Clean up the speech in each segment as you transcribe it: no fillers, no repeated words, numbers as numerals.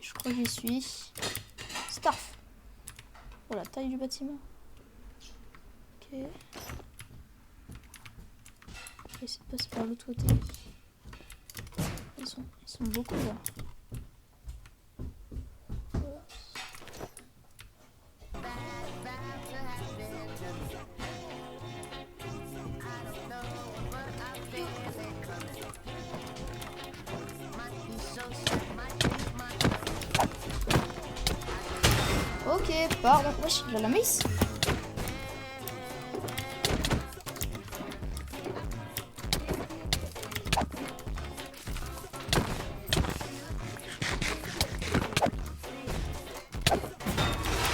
je crois que j'y suis. Starf. Oh la taille du bâtiment. Ok. Je vais essayer de passer par l'autre côté. Ils sont beaucoup là. Ok, pardon. Wesh, j'ai la maïs.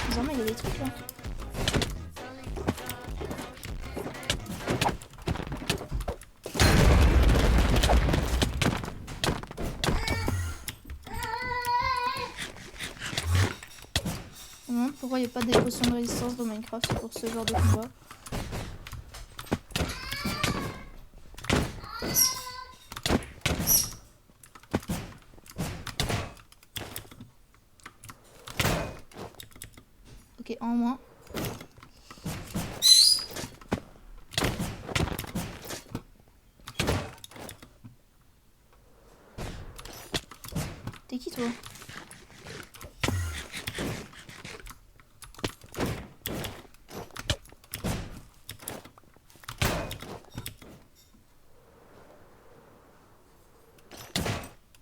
Désormais, il y a des trucs là. Je me demande pourquoi il n'y a pas des potions de résistance dans Minecraft pour ce genre de combat. Ok, en moins. T'es qui toi?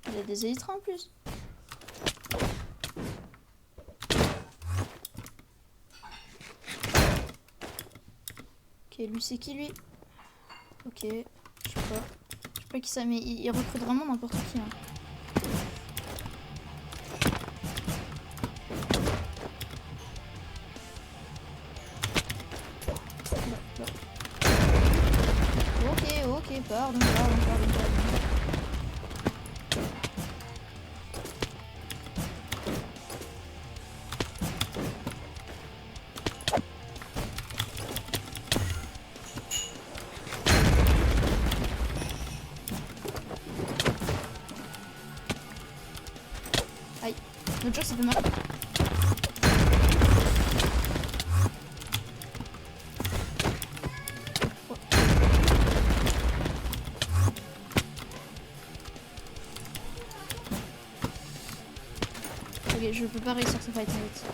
Il y a des élytres en plus. Ok, lui c'est qui lui? Ok, je sais pas qui ça, mais il recrute vraiment n'importe qui. Hein. Là. Ok, pardon. Aïe, l'autre jour ça fait mal. Ok, je peux pas réussir ce fight en fait.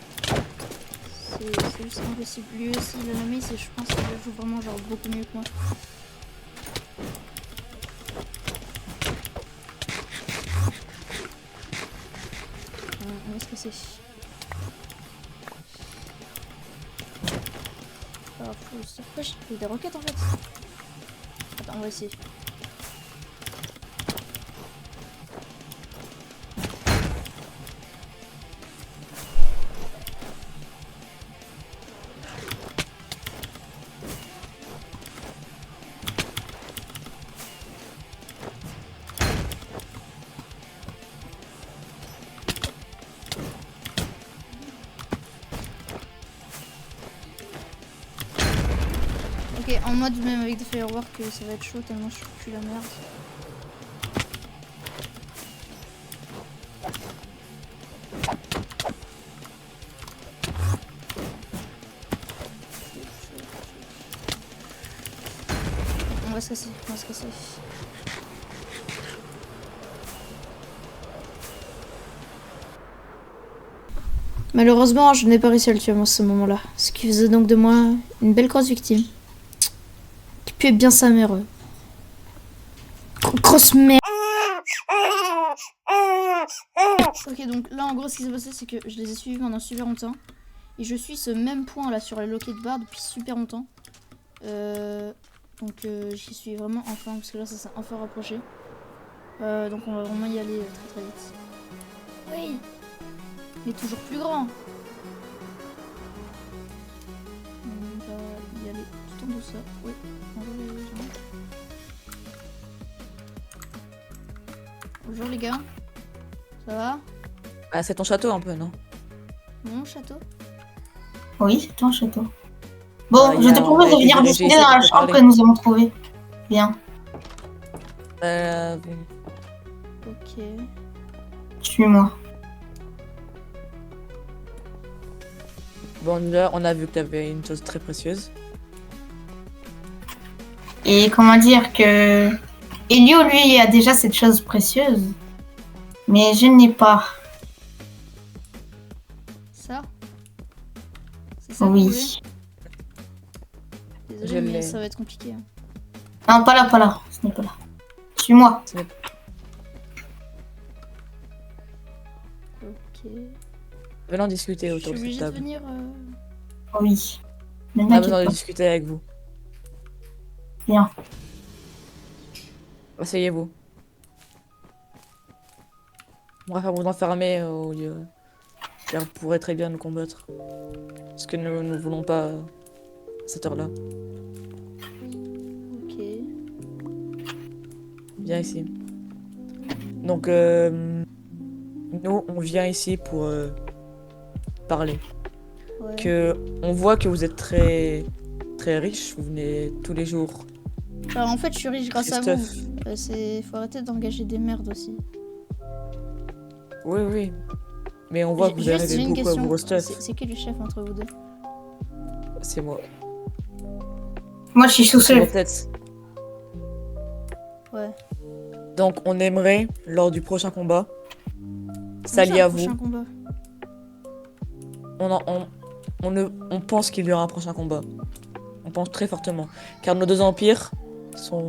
C'est juste impossible. Lui aussi, il a la mace et je pense qu'il joue vraiment genre beaucoup mieux que moi. Où est-ce que c'est? Alors, faut se push. Il y a des roquettes en fait. Attends, on va essayer. Ok, en mode même avec des fireworks, ça va être chaud tellement je suis la merde. On va se casser. Malheureusement, je n'ai pas réussi à le tuer à ce moment-là. Ce qui faisait donc de moi une belle grosse victime. Qui puait bien sa mère. Grosse merde. Ok, donc là en gros ce qui s'est passé c'est que je les ai suivis pendant super longtemps. Et je suis ce même point là sur la locket bar depuis super longtemps. Donc j'y suis vraiment enfin parce que là ça s'est enfin rapproché. Donc on va vraiment y aller très vite. Oui. Mais toujours plus grand. On va y aller tout en douceur. Oui, bonjour les gens. Bonjour les gars. Ça va? Ah, c'est ton château un peu, non? Mon château? Oui, c'est ton château. Bon, je te on propose a de été venir dirigé discuter ici dans la pour te chambre parler. que nous avons trouvée. Bien. Ok. Suis-moi. Bon, là, on a vu que t'avais une chose très précieuse. Et comment dire que Elio, lui, a déjà cette chose précieuse. Mais je n'ai pas. Ça? C'est ça que vous voulez? Oui. Désolé, Je mais l'ai. ça va être compliqué. Hein. Non, pas là, pas là. Ce n'est pas là. Suis-moi. Ok. Venons discuter Je autour suis de cette obligée de table. venir. Oui. Ne On a besoin t'inquiète de pas. discuter avec vous. Viens. Asseyez-vous. On va faire vous enfermer au lieu. Car vous pourrez très bien nous combattre. Parce que nous ne voulons pas à cette heure-là. Ok. Viens ici. Donc, nous, on vient ici pour parler. Ouais. On voit que vous êtes très riche. Vous venez tous les jours. Enfin, en fait, je suis riche grâce à vous. Christophe. Faut arrêter d'engager des merdes aussi. Oui, oui. Mais on voit que vous Juste, arrivez j'ai une beaucoup à question. vos stuff. C'est qui le chef entre vous deux? C'est moi. Moi, je suis sous C'est vos seul. têtes. Ouais. Donc, on aimerait, lors du prochain combat, s'allier Prochain- à vous. prochain combat. On pense qu'il y aura un prochain combat. On pense très fortement. Car nos deux empires sont...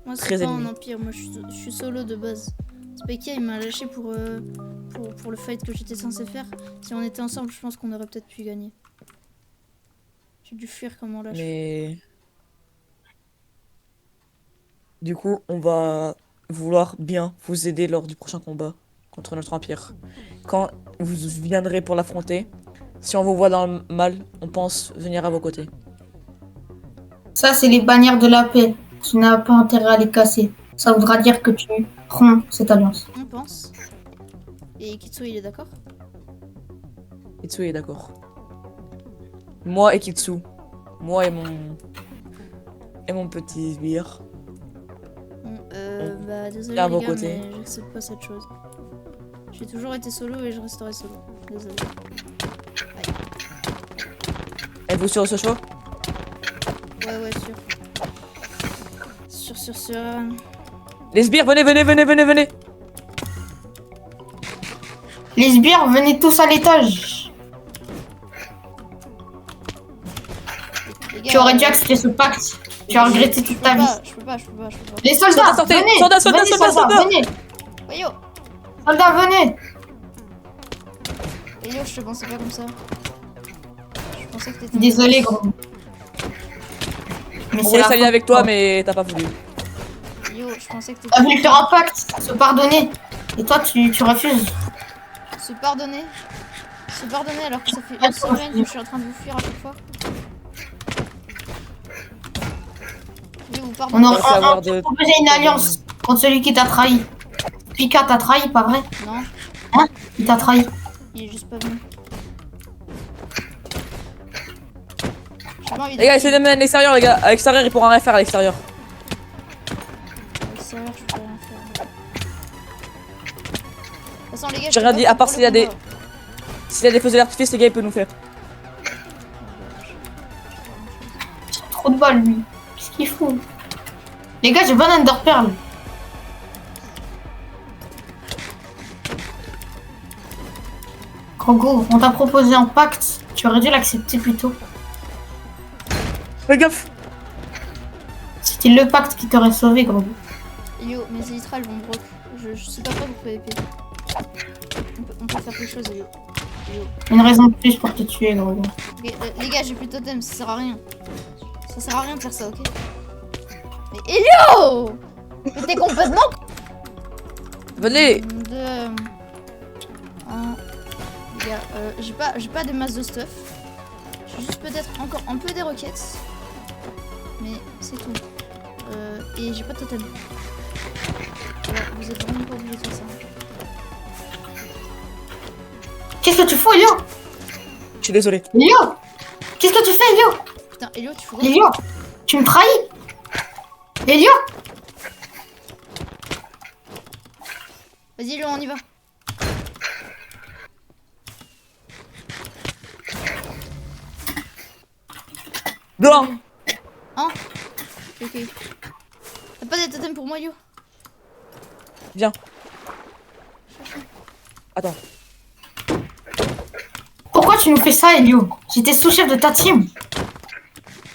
Moi, Très c'est pas un ennemi. empire. Moi, je suis solo de base. Spekia, il m'a lâché pour le fight que j'étais censé faire. Si on était ensemble, je pense qu'on aurait peut-être pu gagner. J'ai dû fuir comme on lâche. Mais... Du coup, on va vouloir bien vous aider lors du prochain combat contre notre empire. Quand vous viendrez pour l'affronter, si on vous voit dans le mal, on pense venir à vos côtés. Ça, c'est les bannières de la paix. Tu n'as pas intérêt à les casser. Ça voudra dire que tu romps cette alliance. On pense. Et Kitsu, il est d'accord? Kitsu est d'accord. Moi et Kitsu. Moi et mon petit sbire. Bon, bah désolé À les vos gars, côtés. mais j'accepte pas cette chose. J'ai toujours été solo et je resterai solo. Désolé. Êtes-vous sûr de ce choix? Ouais, sûr. Les sbires, venez. Les sbires, venez tous à l'étage. Les gars, Tu aurais dû accepter ce pacte. Tu as regretté toute ta vie. Je peux pas. Les soldats, Soldats, sortez. venez. Soldats, Venez, soldats. venez. Ouais, yo, Soldats, venez. je te pensais pas comme ça. Je pensais que t'étais... Désolé, gros. Mais On c'est voulait la s'allier faute. avec toi, mais t'as pas voulu. Yo, je pensais que T'as t'étais... voulu faire un pacte, se pardonner. Et toi, tu refuses. Se pardonner alors que ça fait une semaine que je suis en train de vous fuir à chaque fois. Yo, vous On pardonnez? aurait savoir de- proposé une alliance contre celui qui t'a trahi. Pika t'a trahi, pas vrai? Non, Il t'a trahi. il est juste pas venu. J'ai pas envie Les gars, essayez de me mettre à l'extérieur, les gars. À l'extérieur, ils pourront rien faire à l'extérieur. Sérieux, je peux rien faire. De toute façon, les gars, J'ai rien dit, à part s'il y a des- combat. S'il y a des feux d'artifice, les gars, ils peuvent nous faire. Trop de balles, lui. Qu'est-ce qu'il fout? Les gars, j'ai pas d'Enderpearl. Grogo, on t'a proposé un pacte. Tu aurais dû l'accepter plus tôt. Fais gaffe. C'était le pacte qui t'aurait sauvé, Grogo. Yo, mes élytras elles vont broc. Je sais pas quoi vous pouvez épée. On peut faire quelque chose, Yo. Une raison de plus pour te tuer, Grogo. Ok, les gars, j'ai plus de totem, ça sert à rien. Ça sert à rien de faire ça, ok? Mais Elio! Mais t'es complètement... Venez. De... Les gars, j'ai pas de masse de stuff. J'ai juste peut-être encore un peu des roquettes. Mais c'est tout. Et j'ai pas de totem. Voilà, vous êtes vraiment pas obligés de faire ça. Qu'est-ce que tu fous, Elio? Je suis désolé. Elio! Qu'est-ce que tu fais, Elio? Putain, Elio, tu fous quoi? Elio! Tu me trahis? Elio! Vas-y, Elio, on y va. Dehors. Hein? Ok. T'as pas des totems pour moi, Yo? Viens. Attends. Pourquoi tu nous fais ça, Elio? J'étais sous-chef de ta team.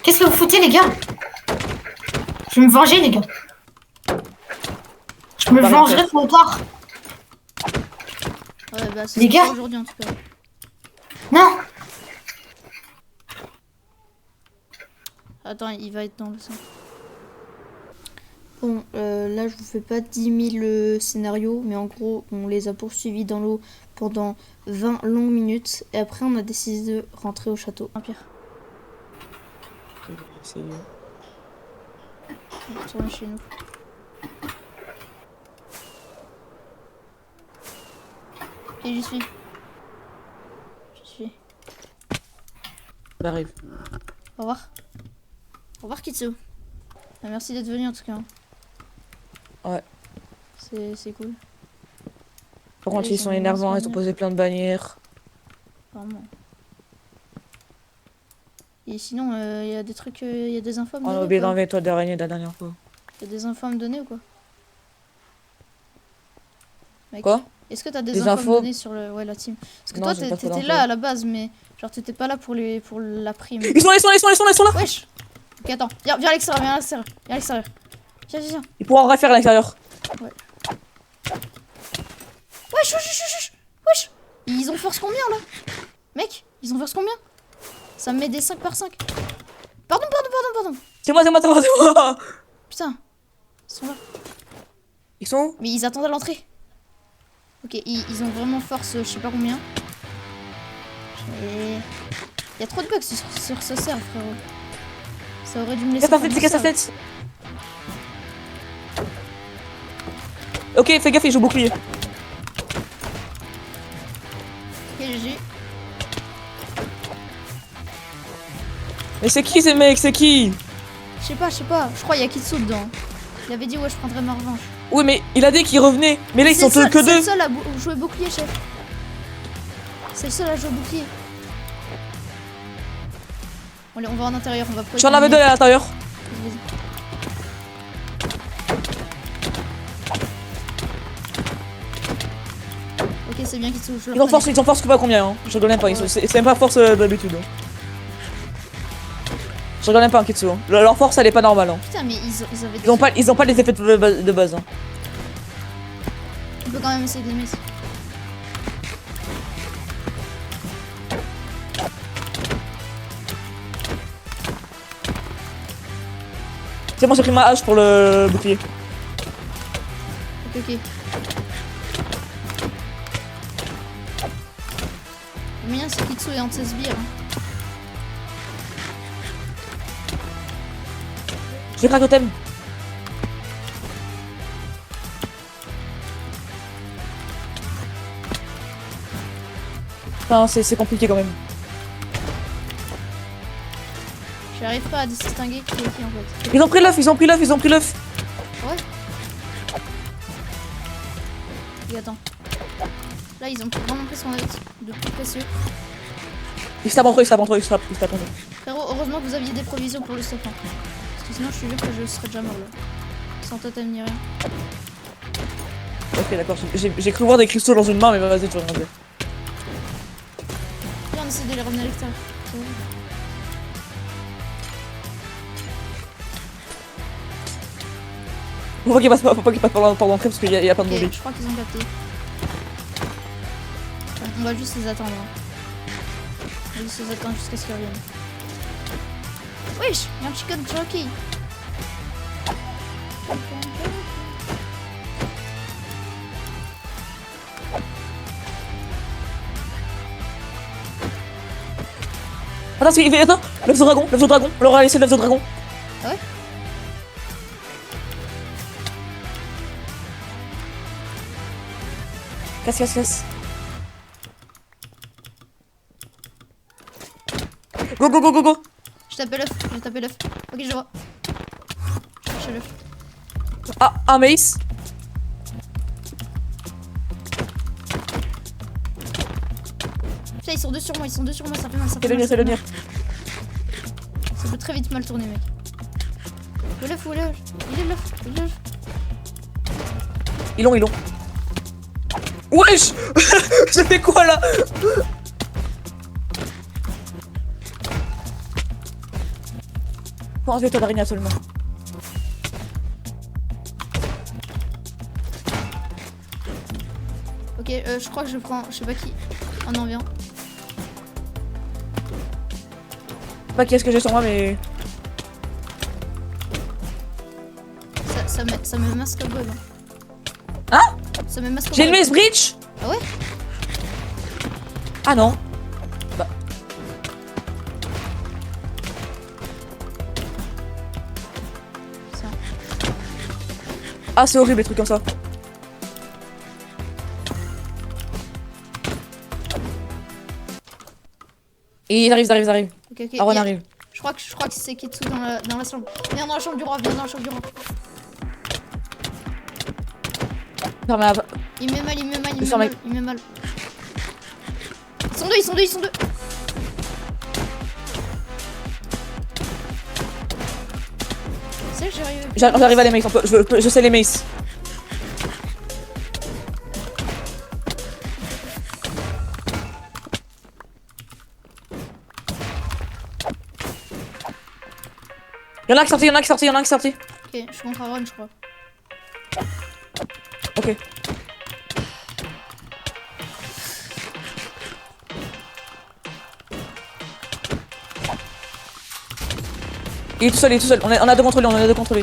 Qu'est-ce que vous foutez, les gars? Je vais me venger, les gars. Je me Bah, vengerai trop tard. Ouais, bah, c'est Les gars. aujourd'hui en tout cas. Non. Attends, il va être dans le sang. Bon, là je vous fais pas 10 000 scénarios, mais en gros, on les a poursuivis dans l'eau pendant 20 longues minutes, et après on a décidé de rentrer au château. Un pire, C'est- on va retourner chez nous. Et j'y suis. J'y suis. J'arrive. Au revoir. Au revoir, Kitsu. Ah, merci d'être venu en tout cas. Ouais. C'est cool, Par contre, Allez, ils sont ils ont énervants, ils ont soigné. posé plein de bannières. vraiment. Et sinon, il y a des trucs, il y a des infos à me On a donner oublié ou pas? d'enlever toi d'araignée de la dernière fois. Y a des infos à me donner ou quoi? Mec, Quoi? est-ce que t'as des Des infos à me infos? donner sur le... ouais, la team? Parce que Non, toi, j'ai pas trop t'étais d'infos. là à la base, mais genre t'étais pas là pour la prime. Ils sont là, ils sont là, ils sont là, ils sont là. Wesh! Ok, attends, viens à l'extérieur, viens à l'extérieur, viens à l'extérieur. Viens. Ils pourront rien faire à l'intérieur. Wesh! Ils ont force combien là? Mec, ils ont force combien? Ça me met des 5 par 5. Pardon. C'est moi. Putain, ils sont là. Ils sont où? Mais ils attendent à l'entrée. Ok, ils ont vraiment force, je sais pas combien. Et... y a trop de bugs sur ce serve, frérot. Ça aurait dû me laisser. Casse ta faire tête, mon c'est casse ta serve. tête. Ok, fais gaffe, il joue bouclier. Ok, GG. Mais c'est qui ces mecs? C'est qui? Je sais pas. Je crois qu'il y a Kitsu dedans. Il avait dit ouais, je prendrais ma revanche. Oui, mais il a dit qu'il revenait. Mais là, ils C'est sont le seul- que C'est le deux. seul à jouer bouclier, chef. C'est le seul à jouer bouclier. Allez, on va en intérieur, on va J'en avais deux à l'intérieur. Vas-y. Ok, c'est bien Kitsu. Je le Ils ont reconnais. force pas combien, hein. Je rigole même pas, c'est même pas force d'habitude. Hein. Je rigole même pas en Kitsu. Hein. Leur force, elle est pas normale. Hein. Putain, mais ils avaient. Ils ont pas les effets de base. Hein. On peut quand même essayer de les mettre. C'est bon, j'ai pris ma hache pour le bouclier. Ok. Le mien, c'est Kitsu et Antes Sbire. Hein. J'ai craqué totem. Enfin, c'est compliqué quand même. J'arrive pas à distinguer qui est qui en fait. Ils ont pris l'œuf. Ouais. Et attends. Là, ils ont vraiment pris son aide de plus précieux. Ils se tapent entre eux. Frérot, heureusement que vous aviez des provisions pour le stuff. Hein. Parce que sinon, je suis sûr que je serais déjà mort là. Sans totem ni rien. Ok, d'accord. J'ai cru voir des cristaux dans une main, mais vas-y, tu vas regarder. Viens, on essaie de les revenir à l'extérieur. Faut pas qu'ils passent par l'entrée parce qu'il y a plein de Ok, zombies. je crois qu'ils ont capté. On va juste les attendre. Hein. On va juste les attendre jusqu'à ce qu'ils reviennent. Wesh, y'a un chicken jockey. Attends, l'œuf de dragon, on leur a laissé l'œuf de dragon. Ah ouais? Casse. Go. J'ai tapé l'œuf. Ok, je vois. Je cherche l'œuf. Ah, un mace. Putain, ils sont deux sur moi, ça fait mal. Fais-le venir. C'est je peux très vite mal tourner, mec. Où est l'œuf? Où est l'œuf? Il est l'œuf? Il est l'œuf? Ils l'ont. Wesh. Ça fait quoi là? Faut enlever toi d'araignée absolument. Ok, je crois que je prends, je sais pas qui. Oh non, viens. Je sais pas qui est-ce que j'ai sur moi, mais. Ça me masque un peu, là. Hein? Ça me masque un J'ai peu. le maze breach. Ah ouais? Ah non. Bah. Ça. Ah, c'est horrible les trucs comme ça. Et ils arrivent. Ok, ok. Aaron y a- arrive. Je crois que c'est Kitsu dans la chambre. Viens dans la chambre du roi, viens dans la chambre du roi. Ferme la- Il me met mal, il me met mal, Je sens, mec. il me met mal. Ils sont deux. C'est que j'arrive. J'arrive à les maces, je sais les maces. Y'en a qui sorti. Ok, je suis contre Aaron, je crois. Ok. Il est tout seul. On a deux contre lui.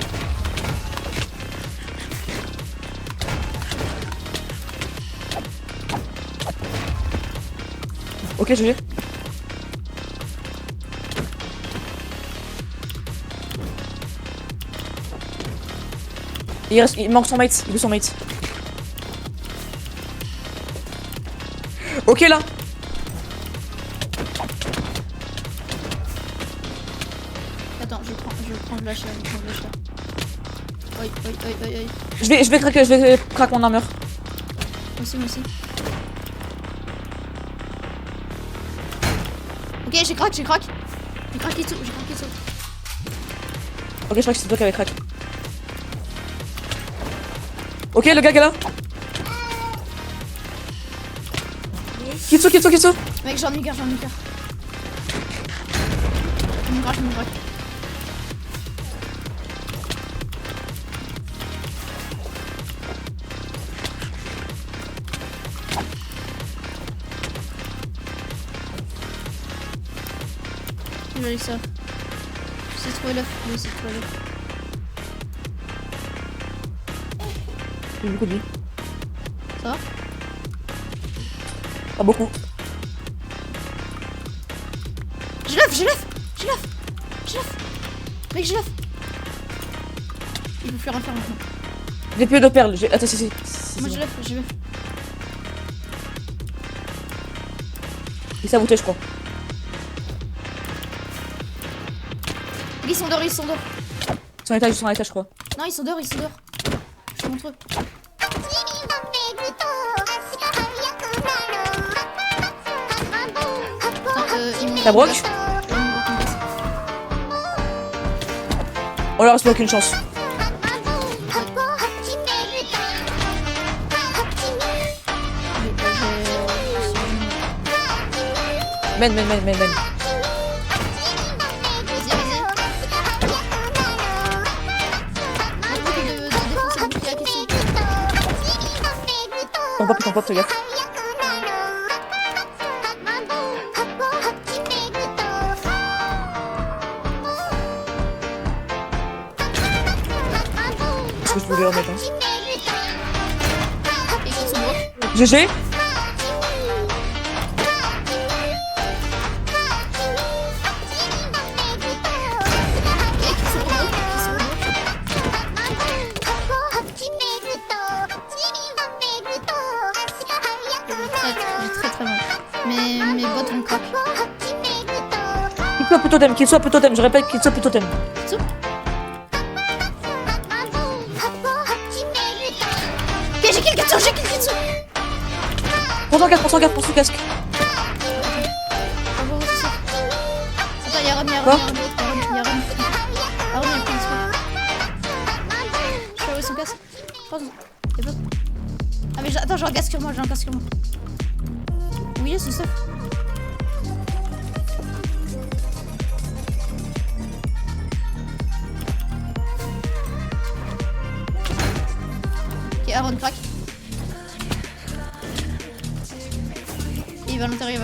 Ok, GG. Il manque son mate. Il veut son mate. Ok là. Attends, je prends le lâcher. Oui. Je vais craquer mon armure. Moi aussi. Ok, j'ai crack. J'ai craqué tout. Ok, je crois que c'est toi qui avais crack. Ok, le gars qui est là. Kitsu. Mec, j'en ai cœur. Je me craque. Je vais avec ça. J'ai trouvé l'œuf. J'ai beaucoup de vie. Ça va? Pas beaucoup. J'ai l'œuf. Mec, j'ai l'œuf. Il faut plus rien faire maintenant. J'ai plus de perles. Attends, si. Moi, j'ai l'œuf. Il s'est abouté, je crois. Ils sont dehors. Ils sont à l'étage, je crois. Non, ils sont dehors. Je te montre eux. Ça broque? On leur reste aucune chance. Men. Ton pop, regarde. Est-ce que je peux les remettre, hein? GG. J'ai très mal. Mais mes bottes vont craquer. Qu'il soit plutôt thème, je répète, qu'il soit plutôt thème. Ok, j'ai kill Kitsu. Prends son casque. Attends, y'a Aaron. Pause. Y'a pas... Ah mais attends, j'ai un casque sur moi, Oui, c'est ça. Ok, Aaron crack. Il va à l'intérieur,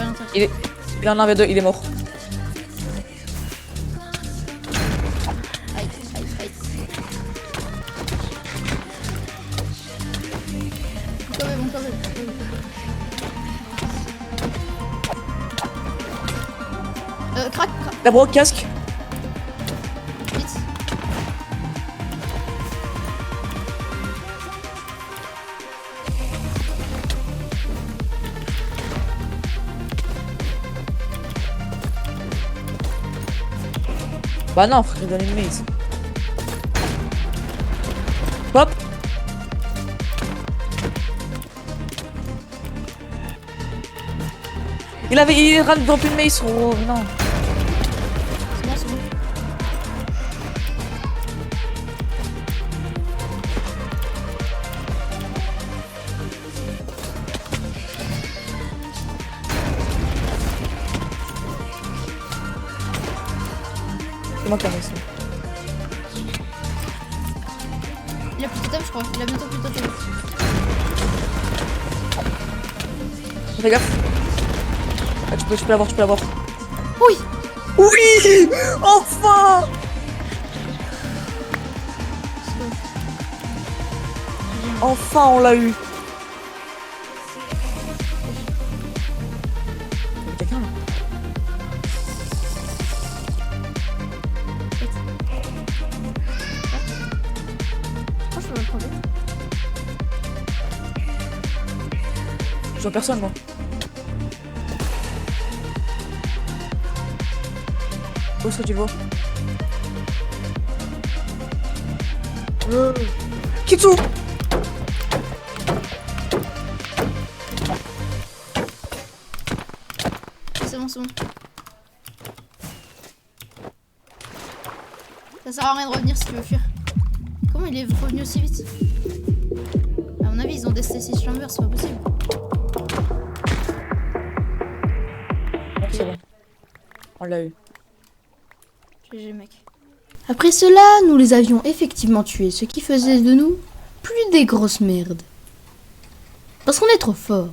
Il en avait 2, il est mort. Aïe. Bon quand même. Crack. D'abord, casque. Vite. Bah non, frère, il donne une maze. Hop. Il est en train de dropper une maze. Oh non. C'est bon. C'est moi qui ai maze. Il a plus de totem, je crois. Il a bientôt plus de totem. Fais gaffe. Ah, tu peux l'avoir. Oui. Oui. Enfin. Enfin, on l'a eu. Il y a quelqu'un là. Je peux le prendre. Je vois personne moi. Où est-ce que tu le vois? Kitsu. C'est bon. Ça sert à rien de revenir si tu veux fuir. Comment il est revenu aussi vite? À mon avis, ils ont des Stacy Chambers, c'est pas possible. C'est bon. On l'a eu. GG mec. Après cela, nous les avions effectivement tués, ce qui faisait de nous plus des grosses merdes. Parce qu'on est trop fort.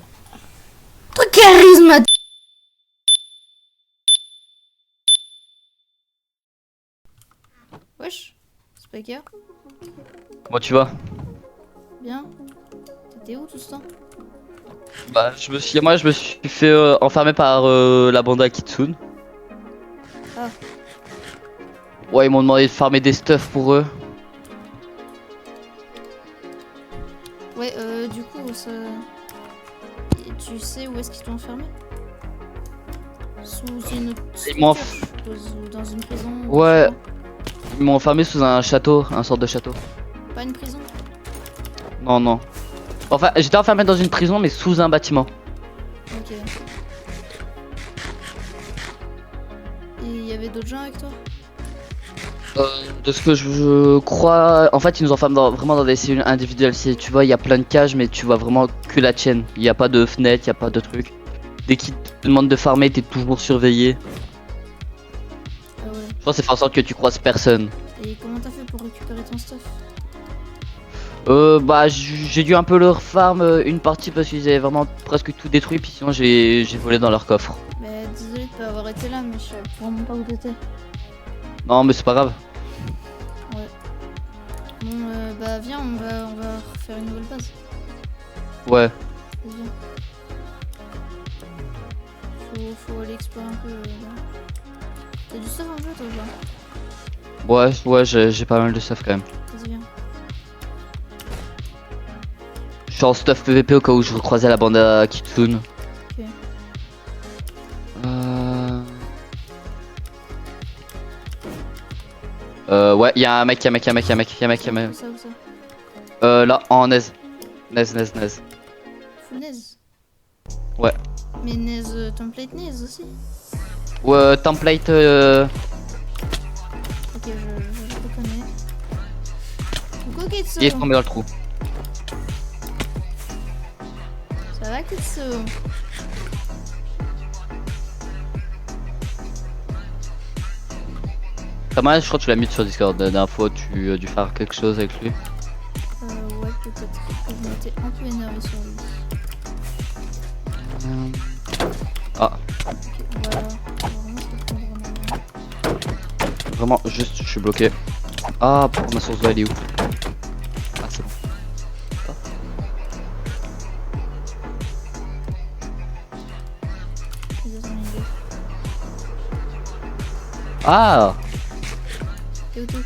Trop charismatique. Wesh, Spiker, Comment tu vas? bien. T'étais où tout ce temps? Bah je me suis fait enfermer par la bande à Kitsune. Ah. Ouais, ils m'ont demandé de farmer des stuffs pour eux. Ouais, du coup, ça... Et tu sais où est-ce qu'ils t'ont enfermé? Sous une autre Ils m'ont structure, je suppose, ou dans une prison? ou Ouais. je sais Ils m'ont enfermé sous un château, un sorte de château. Pas une prison? Non. Enfin, j'étais enfermé dans une prison mais sous un bâtiment. Ok. Et il y avait d'autres gens avec toi? De ce que je crois, en fait ils nous enferment vraiment dans des cellules individuelles. Tu vois, il y a plein de cages mais tu vois vraiment que la tienne. Il n'y a pas de fenêtre, il n'y a pas de truc. Dès qu'ils te demandent de farmer, t'es toujours surveillé. Ah ouais. Je pense que c'est faire en sorte que tu croises personne. Et comment t'as fait pour récupérer ton stuff? Bah j'ai dû un peu leur farm une partie parce qu'ils avaient vraiment presque tout détruit, puis sinon j'ai volé dans leur coffre. Bah désolé de pas avoir été là, mais je savais vraiment pas où t'étais. Non mais c'est pas grave. Ouais. Bon bah viens, on va refaire une nouvelle base. Ouais. Vas-y, viens. Faut aller explorer un peu là. T'as du stuff un peu toi là? Ouais j'ai pas mal de stuff quand même. Vas-y viens. Je suis en stuff PVP au cas où je recroisais la bande à Kitsune. Ok. Ouais, y'a un mec. Où ça, où ça? Là, en Nez. Nez. Full Nez? Ouais. Mais Nez, template Nez aussi? Ouais, template. Ok, je le connais. Donc ok, Il est tombé dans le trou. Tetsu. Thomas, je crois que tu l'as mis sur Discord. La dernière fois, tu as dû faire quelque chose avec lui. Ouais, peut-être. Je m'étais un peu énervé sur lui. Ah, Ok, voilà. Vraiment, ça prend vraiment. vraiment, juste, je suis bloqué. Ah, pour ma source d'eau, elle est où? Ah, c'est bon. Ils ont mis deux. Ah, T'es où tout?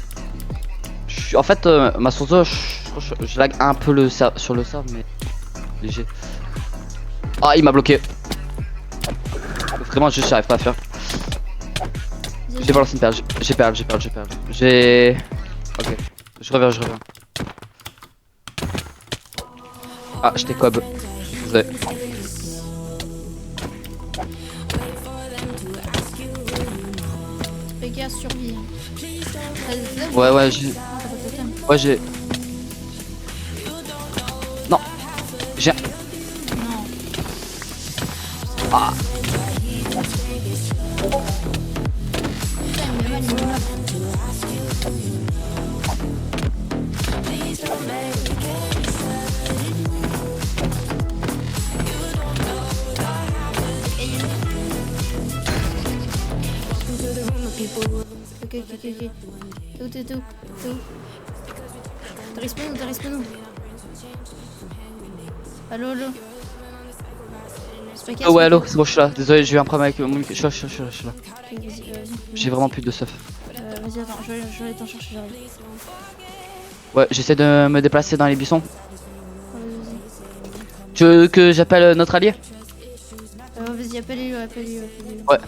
en fait, ma source d'eau, je lag un peu sur le serve, mais léger. Ah, il m'a bloqué. Vraiment, juste, j'arrive pas à faire. J'ai pas lancé une perle, j'ai perle. J'ai. Ok, je reviens. Ah, je t'ai cob. Désolé. Fais gaffe, survie. Ouais, j'ai. Non. J'ai. Non. Ah. Putain, il me met mal, il me met mal. Ok. T'es où? T'as respawn où? Allo? C'est pas casse, Oh ouais, mais- allô, c'est bon, je suis là. Désolé, j'ai eu un problème avec mon micro. Je suis là. Ok, vas-y. J'ai vraiment plus de stuff. Vas-y, attends, je vais aller t'en chercher, j'arrive. Ouais, j'essaie de me déplacer dans les buissons. Vas-y. Tu veux que j'appelle notre allié? Vas-y, appelle-le. Ouais.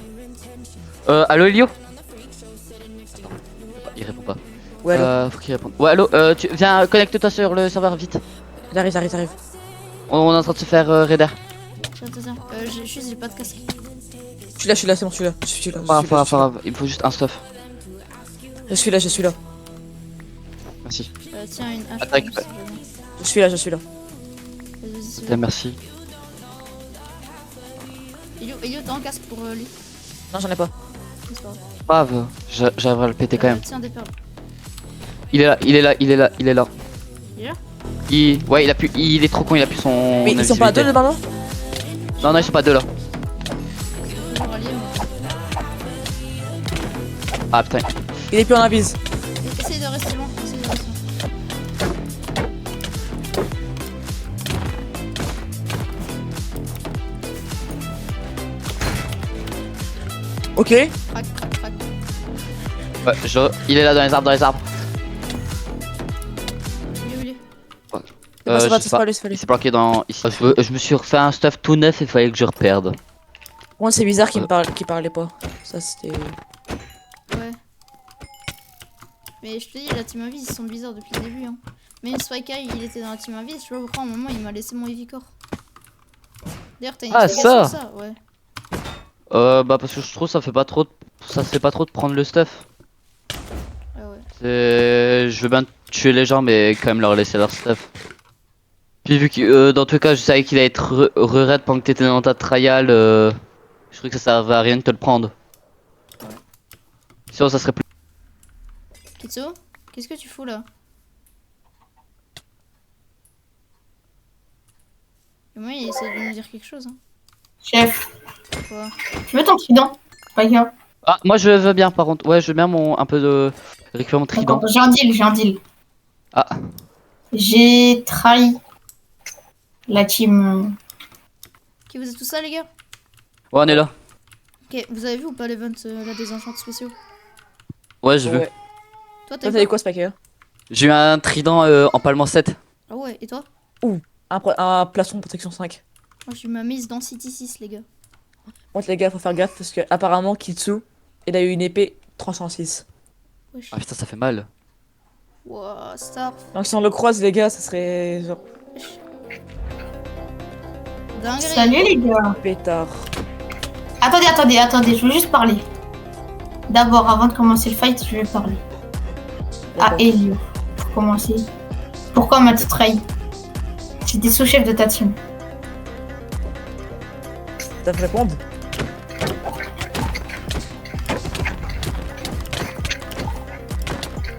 Allô, Elio? Attends, il répond pas. Ouais, allô. Faut qu'il réponde. Ouais, allô, tu viens, connecte-toi sur le serveur vite. J'arrive. On est en train de se faire raider. Tiens. J'ai pas de casque. Je suis là, c'est bon, je suis là. Pas grave, il me faut juste un stuff. Je suis là. Merci. Tiens, une hache. Attaque. comme ça, jamais. Je suis là. Vas-y, c'est Putain, bon. merci. Elio, t'as un casque pour lui. Non, j'en ai pas. C'est pas grave. Grave, j'arriverai à le péter quand même. Tiens, des perles. Il est là. Il est là? Ouais, il est trop con, il a plus son. Mais ils sont pas à deux invisibilité. devant moi? Non, ils sont pas deux là. Toujours allié, mais- Ah putain. Il est plus en avise. Essaye de rester loin. Ok. Crac. Ouais, il est là dans les arbres. Il est Ça va, Je sais c'est pas pas. lui, c'est pas lui. Il s'est planqué dans ici. Je me suis refait un stuff tout neuf et il fallait que je reperde. Moi, c'est bizarre qu'il parlait pas. Ça, c'était. Ouais. Mais je te dis, la team Invis, ils sont bizarres depuis le début. Hein. Même Spike Eye, il était dans la team Invis. Je sais pas pourquoi, à un moment, il m'a laissé mon heavy core. D'ailleurs, t'as une Ah, explication ça sur ça? Ouais. Bah parce que je trouve ça fait pas trop de prendre le stuff. Ah ouais. Je veux bien tuer les gens mais quand même leur laisser leur stuff. Puis vu que dans tous les cas je savais qu'il allait être re-raid pendant que t'étais dans ta trial, je trouvais que ça servait à rien de te le prendre. Sinon ça serait plus... Kitsu, qu'est-ce que tu fous là? Et moi, il essaie de me dire quelque chose. Hein. Chef, Quoi? tu veux ton trident? Pas grave. Ah moi je veux bien par contre, ouais je veux bien un peu de récupérer mon trident. J'ai un deal. Ah, J'ai trahi la team. Ok, vous êtes tous là, les gars? ouais on est là. Ok, vous avez vu ou pas l'event là des enchantes spéciaux? Ouais je veux. Ouais. Toi, Toi, t'as t'as eu eu quoi, Spiker? J'ai eu un trident en palmant 7. Ah ouais, et toi? Un plastron de protection 5. Moi, j'ai eu ma mise dans City 6, les gars. Bon, les gars, faut faire gaffe parce que apparemment Kitsu, il a eu une épée 306. Wesh. Ah putain ça fait mal. Wow, Star. Donc si on le croise, les gars, ça serait genre Dinguerie. Salut les gars. pétard. Attendez, je veux juste parler. D'abord, avant de commencer le fight, je vais parler. À D'accord. Elio, pour commencer. Pourquoi m'as-tu trahi? J'étais sous-chef de ta team. Steph réponde.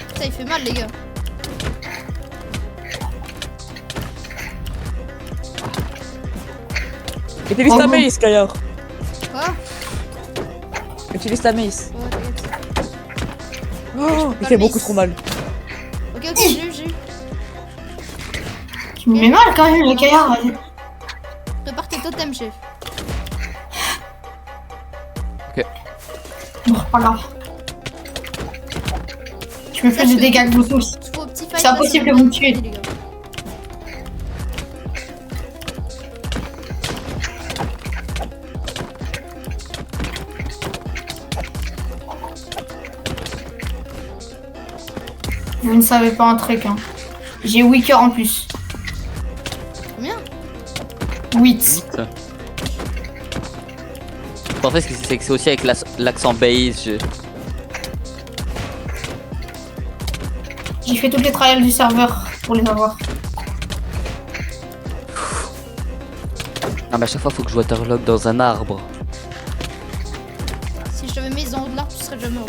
Putain, il fait mal, les gars. Utilise ta mace, Gaillard. Quoi? Utilise ta mace. Ouais, t'inquiète. Oh, il pas fait le beaucoup mace. trop mal. Ok, j'ai eu, j'ai eu. Tu me mets mal quand même, le gaillard. Prépare tes totems, chef. Bon, pas grave. Je me fais des dégâts que vous tous. Faut au petit fight. C'est impossible de vous tuer. Les gars. Vous ne savez pas un truc, hein. J'ai 8 cœurs en plus. Combien? 8. En fait, c'est que c'est aussi avec l'accent base. J'ai fait toutes les trials du serveur pour les avoir. Non, mais à chaque fois, faut que je waterlock dans un arbre. Si je t'avais mis en haut de l'arbre, tu serais jamais heureux.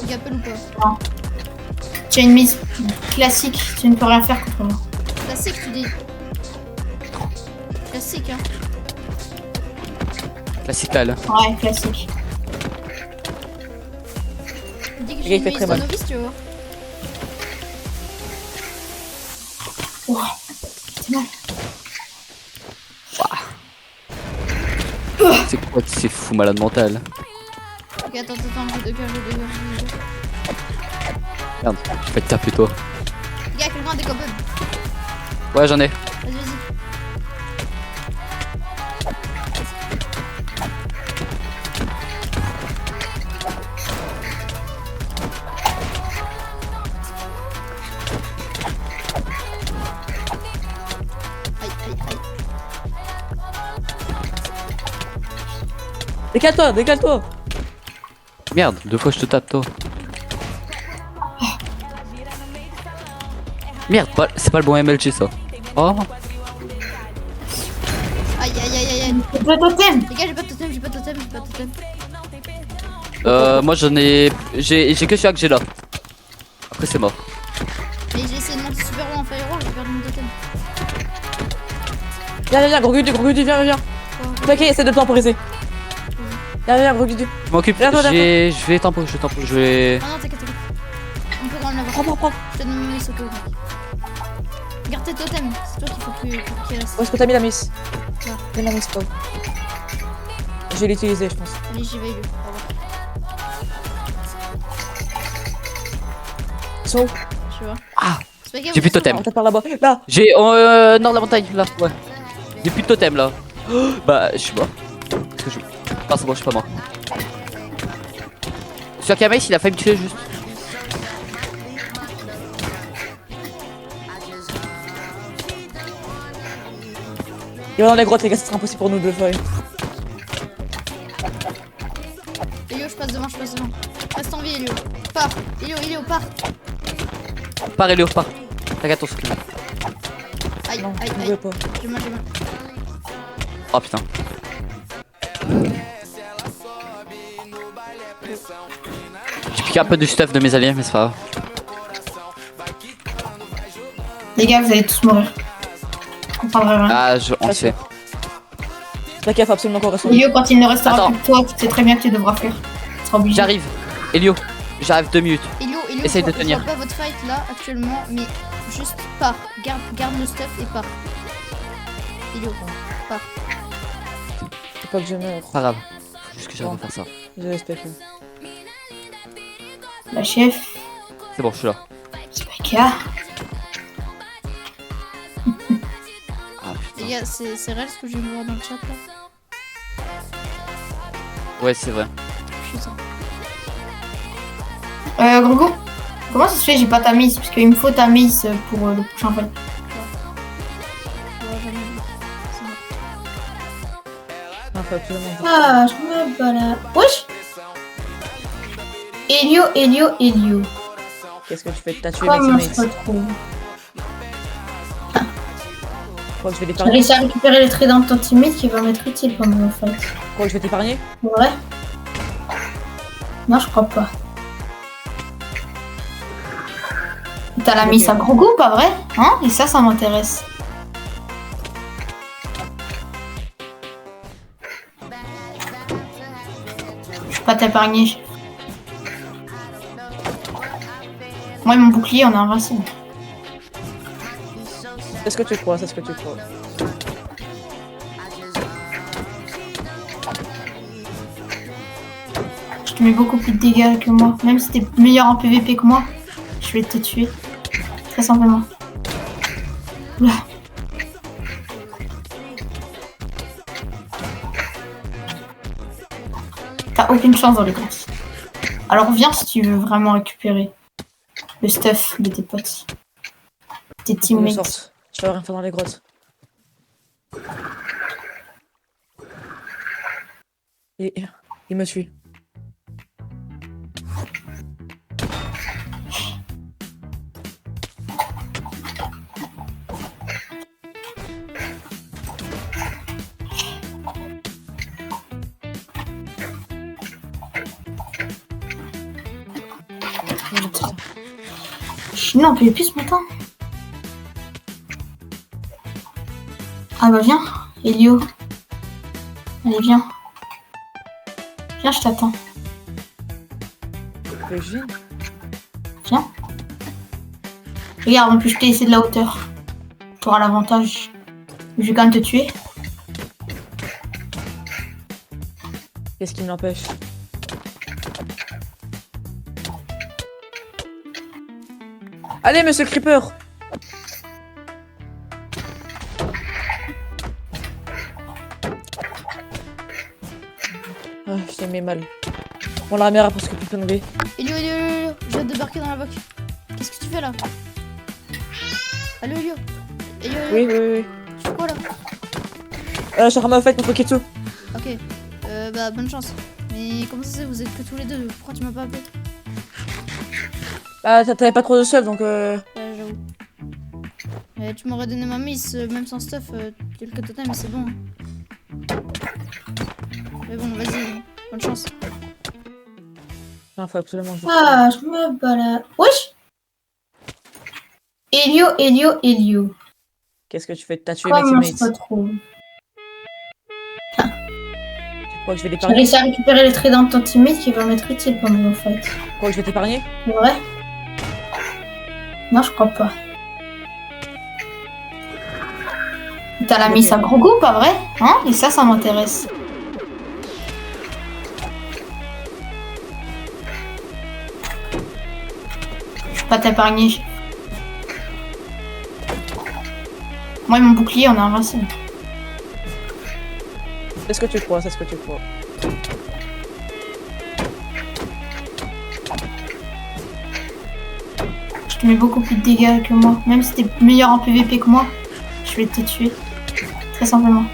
Gapel ou pas? Tu as une mise classique, tu ne peux rien faire contre moi. Classique, tu dis. Classique, hein. Classical. Ouais, classique. Dis que Il j'ai une fait mise très en mal. novice, tu vois. C'est mal. C'est quoi c'est fou malade mental? Ok, attends, j'ai deux cœurs, j'ai deux cœurs. Merde, je vais te taper toi. Les gars, quelqu'un a des cobwebs. Ouais, j'en ai. Vas-y, vas-y. Aïe, aïe, aïe. Décale-toi, décale-toi. Merde, 2 fois je te tape toi. Merde, c'est pas le bon MLG ça. Oh, Aïe, aïe, aïe, aïe, aïe. Le totem. Les gars, j'ai pas de totem, j'ai pas de totem, j'ai pas de totem. moi j'en ai. J'ai que celui-là que j'ai là. Après c'est mort. Mais j'ai essayé de monter super haut en firewall, j'ai perdu mon totem. Viens, gros Gudu, viens. Ok, essaie de temporiser. Viens, gros Gudu. Je m'occupe, Viens, viens, je vais tempo, je vais. Ah non, t'inquiète. On peut quand même l'avoir. Prends. Je te donne mon miss au cas où, mec. Garde tes totems, c'est toi qu'il reste. Où est-ce que t'as mis la miss? Là. Mets la miss, toi. Je vais l'utiliser, je pense. Allez, j'y vais, lui. Au revoir. Ils sont où? Je vois. Ah, C'est pas grave, j'ai plus de ils sont totem. On tape par là-bas. Là. J'ai. Non, la montagne, là, ouais. J'ai plus de totem là. Oh, bah, je suis mort. Est-ce que je. Ah, c'est bon, je suis pas mort. Sur Kamais, il a failli me tuer juste. Il va dans les grottes, les gars, ça sera impossible pour nous de le faire. Elio, je passe devant. Reste en vie, Elio. Pars. Elio, pars. Pars, Elio, pars. T'inquiète, on s'occupe. Aïe, Non, aïe, je ne aïe. veux pas. J'ai mal. Oh putain. J'ai piqué un peu du stuff de mes alliés, mais c'est pas grave. Les gars, vous allez tous mourir. On parlera rien. Ah, on le sait. T'inquiète, faut absolument qu'on reste en Elio, quand il ne restera Attends. plus que toi, tu sais très bien que tu devras fuir. Tu seras obligé. J'arrive. Elio, j'arrive 2 minutes. Elio, Essaye de je tenir. vois pas votre fight là actuellement, mais juste pars. Garde le stuff et pars. Elio, pars. Faut pas que je meure. Pas grave. Faut juste que j'arrive à faire ça. Je respecte. La chef, C'est bon, je suis là. c'est pas cas. Ah Les putain. gars, c'est réel ce que je viens de voir dans le chat là. Ouais, c'est vrai. Je suis ça. Grogo, comment ça se fait j'ai pas ta mise? Parce qu'il me faut ta mise pour le prochain fight. Ouais, jamais vu. C'est bon. Non, faut absolument. Ah, je me balade. Wesh! Elio. Qu'est-ce que tu fais? T'as tué Comment mes je teammates. retrouve? Quoi que je vais J'ai l'épargner? réussi à récupérer le trident de ton teammate qui va m'être utile pour moi en fait. Quoi que je vais t'épargner? Ouais. Non, je crois pas. T'as la mise à gros goût, pas vrai? Hein? Et ça m'intéresse. Je vais pas t'épargner. Moi et mon bouclier, on est invincible. C'est ce que tu crois, c'est ce que tu crois. Je te mets beaucoup plus de dégâts que moi. Même si t'es meilleur en PVP que moi, je vais te tuer. Très simplement. Oula. T'as aucune chance dans les courses. Alors viens si tu veux vraiment récupérer le stuff de tes potes. Tes Faut qu'on teammates. sorte. Je vais rien faire dans les grottes. Et il me suit. Je suis nul en PVP ce matin. Ah bah viens, Elio. Allez viens. Viens, je t'attends. Je viens. Viens. Regarde, on peut je t'ai laissé de la hauteur. T'auras l'avantage. Je vais quand même te tuer. Qu'est-ce qui m'empêche? Allez, monsieur Creeper! Ah, je t'ai mis mal. Bon, la mère a presque plus plongé. Elio, je viens de débarquer dans la boc. Qu'est-ce que tu fais là? Allô, Elio? Oui, oui, oui. Tu fais quoi là? Je suis en train de me fight contre Ketsu. Ok, bah bonne chance. Mais comment ça se fait, vous êtes que tous les deux? Pourquoi tu m'as pas appelé? Bah, t'avais pas trop de stuff donc Ouais, j'avoue. Mais tu m'aurais donné ma miss, même sans stuff, quelques totems, mais c'est bon. Hein. Mais bon, vas-y, bonne chance. Non, faut absolument que je... Ah, je me balade. Wesh! Elio. Qu'est-ce que tu fais? T'as tué mes Comment je teammates. te trouve? Tu crois que je vais J'ai l'épargner? réussi à récupérer le trident de ton teammate qui va m'être utile pour moi en fait. Tu crois que je vais t'épargner? C'est vrai? Non, je crois pas. T'as la mise à gros goût, pas vrai? Hein? Et ça m'intéresse. Je vais pas t'épargner. Moi et mon bouclier, on est invincible. C'est ce que tu crois, c'est ce que tu crois. Je te mets beaucoup plus de dégâts que moi. Même si t'es meilleur en PVP que moi, je vais te tuer. Très simplement.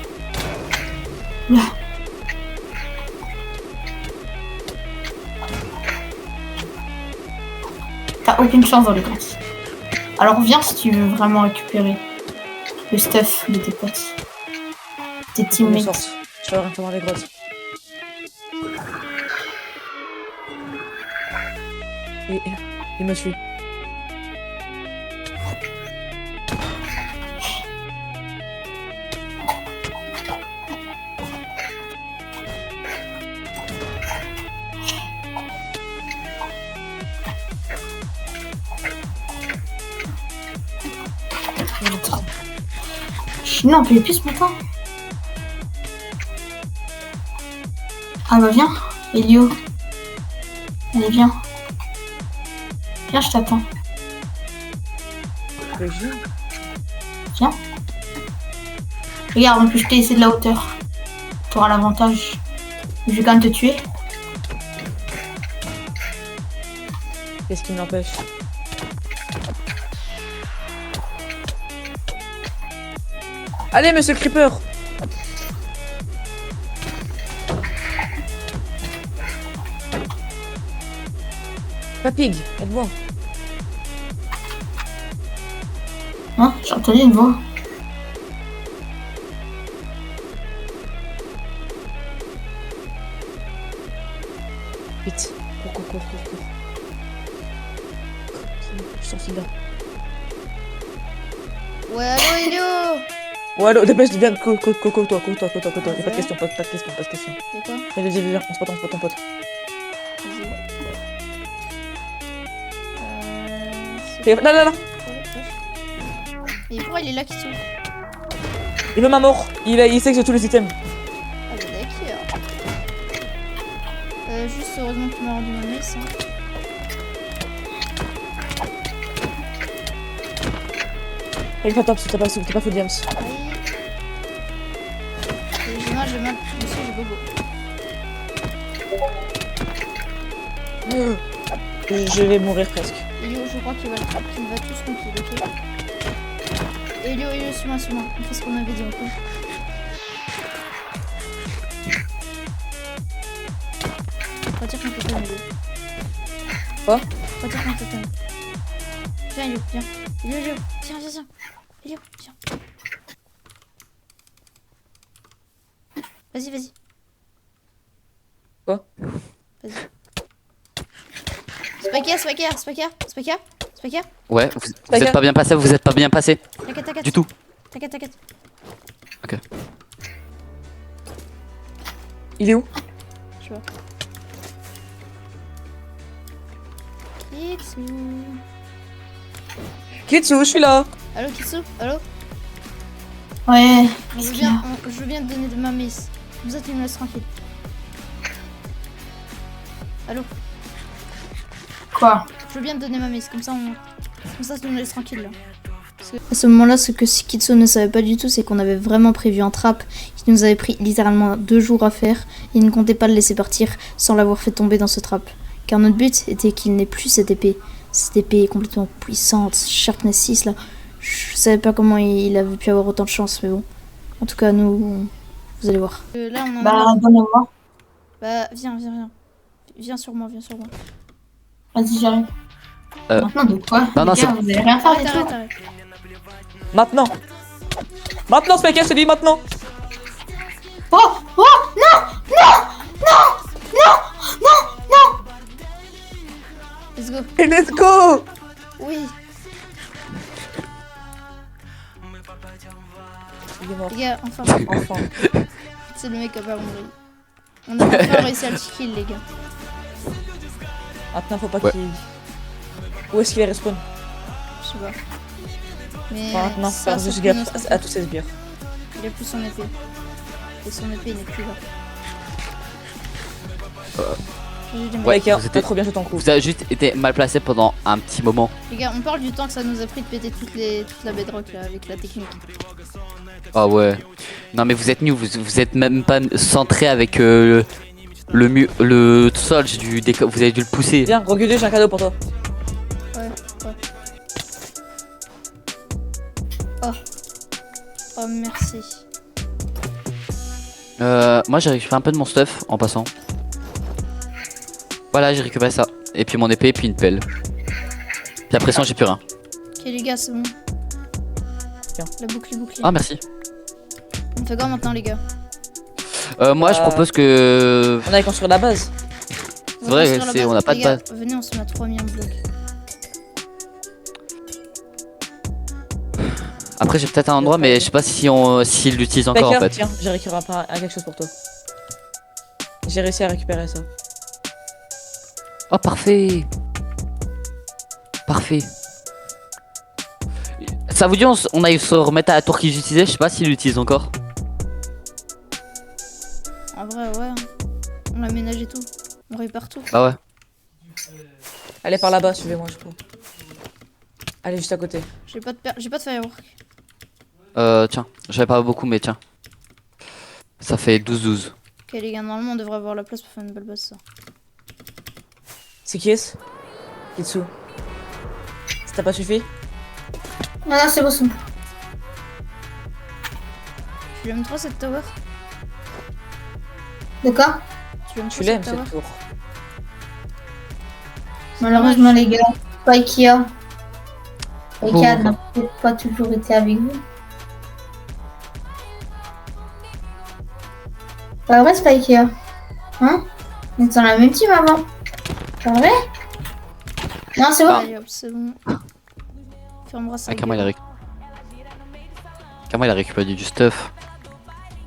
Oula. T'as aucune chance dans les courses. Alors viens si tu veux vraiment récupérer le stuff de tes potes. Tes Faut qu'on teammates. sorte. Je vais rien faire dans les grottes. Et il me suit. Je suis nul en PVP ce matin. Ah bah viens, Elio. Allez viens. Viens, je t'attends. Je viens. Viens. Regarde, on peut je t'ai laissé de la hauteur. T'auras l'avantage. Je vais quand même te tuer. Qu'est-ce qui m'empêche? Allez, monsieur Creeper! Papig, aide-moi. Hein? J'ai entendu une voix. Vite. Cours. Je suis sorti de là. Ouais, allô, Elio. Ouais, allô, dépêche, viens, cours, toi. Y'a pas de question, pas de question. C'est quoi? Allez, viens, on se bat ton pote. Vas-y. Non. Et pourquoi il est là qui s'ouvre? Il veut ma mort. Il sait que j'ai tous les items. Ah bah d'accord. Juste heureusement que tu m'as rendu ma messe. Hein. Il pas top, t'as pas fait James. Aïe. Moi j'ai mal. Monsieur j'ai bobo. Je vais mourir presque. Elio, je crois qu'il va tous nous kill, ok? Elio, suis-moi. On fait ce qu'on avait dit, ok? Retire ton totem, Elio. Quoi? Retire ton totem. Viens, Elio, viens. Elio, viens. Elio, viens. Vas-y. Quoi? Vas-y. Spiker. Ouais, vous êtes pas bien passé, T'inquiète. Du tout. T'inquiète. Ok. Il est où? Je vois. Kitsu, je suis là. Allô, Kitsu? Allô? Ouais. Je veux bien te donner de ma mise. Comme ça, tu me laisses tranquille. Allô? Quoi? Je veux bien te donner ma mise. Comme ça, tu me laisses tranquille là. À ce moment-là, ce que Kitsu ne savait pas du tout, c'est qu'on avait vraiment prévu un trap qui nous avait pris littéralement 2 jours à faire. Et il ne comptait pas le laisser partir sans l'avoir fait tomber dans ce trap. Car notre but était qu'il n'ait plus cette épée. Cette épée est complètement puissante, Sharpness 6 là. Je savais pas comment il avait pu avoir autant de chance, mais bon. En tout cas, nous, vous allez voir. Là, on en Bah, a... donne-moi. Bah, viens. Viens sur moi. Vas-y, j'arrive. Maintenant, de quoi? Non, Les c'est gars, bon. vous allez rien faire et tout. Arrête. Maintenant, Spiker, je te dis maintenant. Oh! Let's go. Et let's go. Oui. Il est mort. Les gars, enfin. Enfin. C'est le mec qui a pas mourir. On a enfin réussi à le kill, les gars. Maintenant, faut pas Ouais. qu'il... Où est-ce qu'il est respawn? Je sais pas. Mais Enfin, maintenant, ça, faire ça juste peut gaffe notre- à tous ces sbires. Il a plus son épée. Et son épée n'est plus là. J'ai du mal. Ouais, Kea, vous t'as êtes- trop bien joué ton coup. Vous avez juste été mal placé pendant un petit moment. Les gars, on parle du temps que ça nous a pris de péter toute la bedrock là avec la technique. Ah ouais. Non mais vous êtes nus, vous êtes même pas centré avec le sol vous avez dû le pousser. Viens, Rogudu, j'ai un cadeau pour toi. Ouais. Oh merci. Moi j'ai récupéré un peu de mon stuff en passant. Voilà, j'ai récupéré ça. Et puis mon épée et puis une pelle. Puis après ça j'ai plus rien. Ok les gars, c'est bon. Tiens. La boucle est bouclée. Ah merci. On fait quoi maintenant les gars? Moi je propose que... On allait construire la base. C'est vrai, construire la c'est- base. on n'a pas Les de gars, base. Venez, on se met à 3 millions de blocs. Après j'ai peut-être un endroit mais je sais pas si s'il l'utilise encore en Spiker, fait. tiens, j'ai récupéré quelque chose pour toi. J'ai réussi à récupérer ça. Oh parfait. Parfait. Ça vous dit on aille se remettre à la tour qu'ils utilisaient, je sais pas s'ils l'utilisent encore. En vrai, ouais. On aménage et tout. On répare tout. Ah ouais. Allez par là-bas, suivez-moi, je crois. Allez, juste à côté. J'ai pas de firework. Tiens, j'avais pas beaucoup mais tiens. Ça fait 12-12. Ok les gars, normalement on devrait avoir la place pour faire une belle base ça. C'est qui est-ce? Kitsu. Ça t'a pas suffi? Non, c'est bon, c'est bon. Tu l'aimes trop cette tower? D'accord? Tu l'aimes Tu trop l'aimes cette tower? cette tour. Malheureusement, les gars, pas Ikea. Oh. Ikea n'a peut-être pas toujours été avec vous. Pas vrai, c'est pas Ikea. Hein? On est dans la même team avant. C'est vrai? Non, c'est bon. Allez hop, c'est bon. Fermera sa Ah, gueule. Karma il a récupéré du stuff.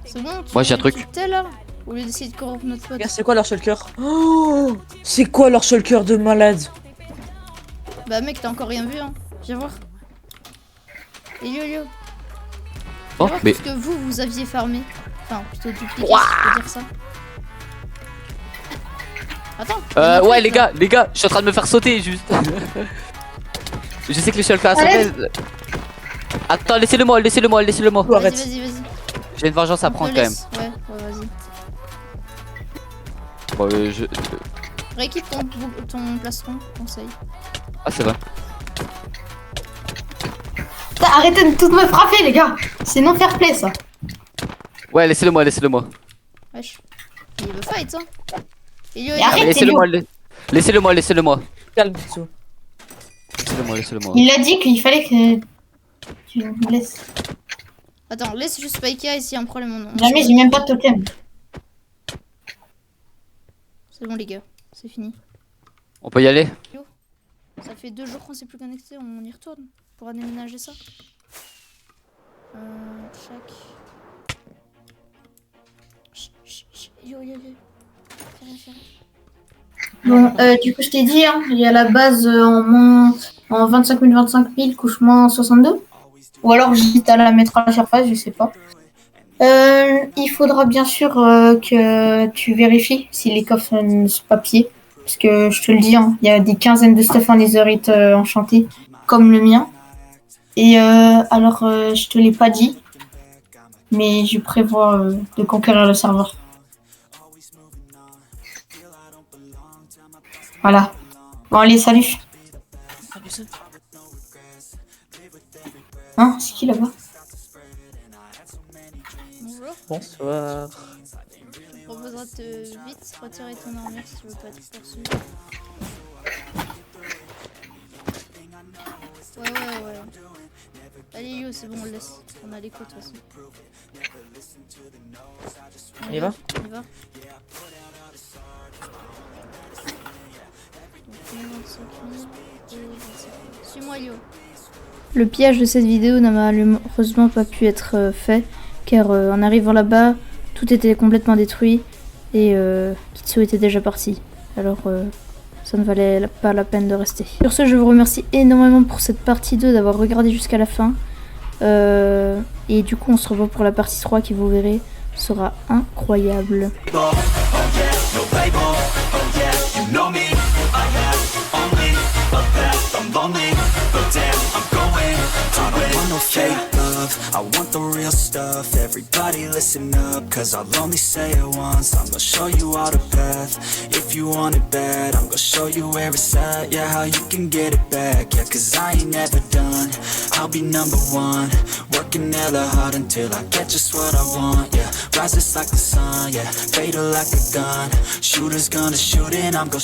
C'est bon, Moi, j'ai un truc. T'es là, au lieu d'essayer de corrompre notre pote. Regarde, c'est quoi leur shulker? Oh, c'est quoi leur shulker de malade? Bah mec, t'as encore rien vu, hein. Viens voir. Et yo. Oh, Viens voir mais tout ce que vous aviez farmé. Enfin, plutôt dupliqué, si je peux dire ça. Attends. il y a un ouais, truc, les gars, je suis en train de me faire sauter juste. Je sais que les shulkers à sauter. Attends, laissez-le-moi. Tout, arrête. Vas-y. J'ai une vengeance à On te prendre quand même. laisse. Ouais, vas-y. Bon, Rééquipe ton plastron, conseil. Ah, c'est vrai. Putain, arrêtez de tout me frapper, les gars. C'est non fair play, ça. Ouais, laissez-le-moi. Wesh. Il veut fight, hein. Et yo, Mais arrête. Laissez-le-moi. Calme, Mitsu. Laissez-le-moi. Il a dit qu'il fallait que tu me laisses. Attends, laisse juste Spikea ici, un problème. Jamais, j'ai même pas de totem. C'est bon, les gars, c'est fini. On peut y aller? Ça fait 2 jours qu'on s'est plus connecté, on y retourne pour déménager ça. Chaque. Yo. Fais rien. Bon, du coup, je t'ai dit, hein, il y a la base en 25 000, couche-moins 62. Ou alors, j'hésite à la mettre à la surface, je sais pas. Il faudra bien sûr que tu vérifies si les coffres sont papier. Parce que je te le dis, hein, il y a des quinzaines de stuff en netherite enchanté, comme le mien. Et alors, je te l'ai pas dit, mais je prévois de conquérir le serveur. Voilà. Bon, allez, salut. Hein, c'est qui là-bas? Bonjour. Bonsoir. Je te proposerai de vite retirer ton armure si tu veux pas être poursuivi. Ouais. Allez yo, c'est bon, on le laisse. On a l'écho de toute façon. On y va? On y va. Donc, 25 000 et 25 000. Suis-moi yo. Le piège de cette vidéo n'a malheureusement pas pu être fait, car en arrivant là-bas, tout était complètement détruit et Kitsu était déjà parti. Alors ça ne valait pas la peine de rester. Sur ce, je vous remercie énormément pour cette partie 2, d'avoir regardé jusqu'à la fin. Et du coup, on se revoit pour la partie 3 qui, vous verrez, sera incroyable. Fake love, I want the real stuff. Everybody listen up, cause I'll only say it once. I'm gonna show you all the path. If you want it bad, I'm gonna show you where it's at. Yeah, how you can get it back. Yeah, cause I ain't never done. I'll be #1, working hella hard until I get just what I want. Yeah, rises like the sun, yeah, fatal like a gun. Shooters gonna shoot and I'm gonna